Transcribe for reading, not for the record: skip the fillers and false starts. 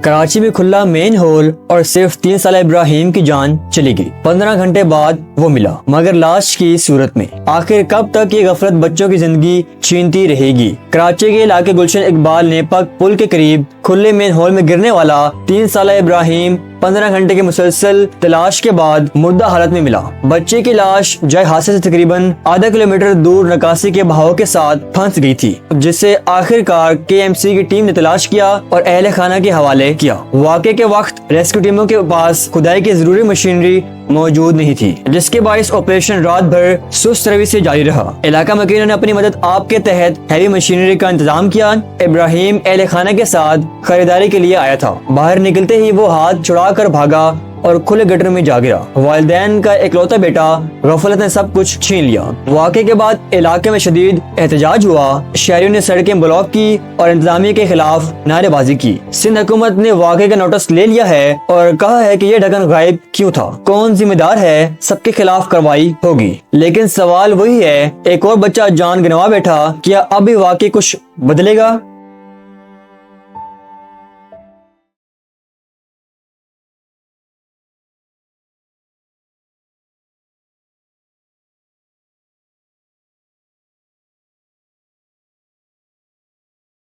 کراچی میں کھلا مین ہول اور صرف 3 سالہ ابراہیم کی جان چلی گئی۔ 15 گھنٹے بعد وہ ملا، مگر لاش کی صورت میں۔ آخر کب تک یہ غفلت بچوں کی زندگی چھینتی رہے گی؟ کراچی کے علاقے گلشن اقبال نیپک پل کے قریب کھلے مین ہول میں گرنے والا 3 سالہ ابراہیم 15 گھنٹے کے مسلسل تلاش کے بعد مردہ حالت میں ملا۔ بچے کی لاش جائے حادثے سے تقریباً آدھا کلومیٹر دور نکاسی کے بہاؤ کے ساتھ پھنس گئی تھی، جسے آخر کار KMC کی ٹیم نے تلاش کیا اور اہل خانہ کے حوالے کیا۔ واقعے کے وقت ریسکیو ٹیموں کے پاس کھدائی کی ضروری مشینری موجود نہیں تھی، جس کے باعث آپریشن رات بھر سست روی سے جاری رہا۔ علاقہ مکینوں نے اپنی مدد آپ کے تحت ہیوی مشینری کا انتظام کیا۔ ابراہیم اہل خانہ کے ساتھ خریداری کے لیے آیا تھا۔ باہر نکلتے ہی وہ ہاتھ چھڑا کر بھاگا اور کھلے گٹر میں جا گرا۔ والدین کا اکلوتا بیٹا غفلت نے سب کچھ چھین لیا۔ واقعے کے بعد علاقے میں شدید احتجاج ہوا، شہریوں نے سڑکیں بلاک کی اور انتظامیہ کے خلاف نعرے بازی کی۔ سندھ حکومت نے واقعے کا نوٹس لے لیا ہے اور کہا ہے کہ یہ ڈھکن غائب کیوں تھا، کون ذمہ دار ہے، سب کے خلاف کارروائی ہوگی۔ لیکن سوال وہی ہے، ایک اور بچہ جان گنوا بیٹھا، کیا اب بھی واقعی کچھ بدلے گا؟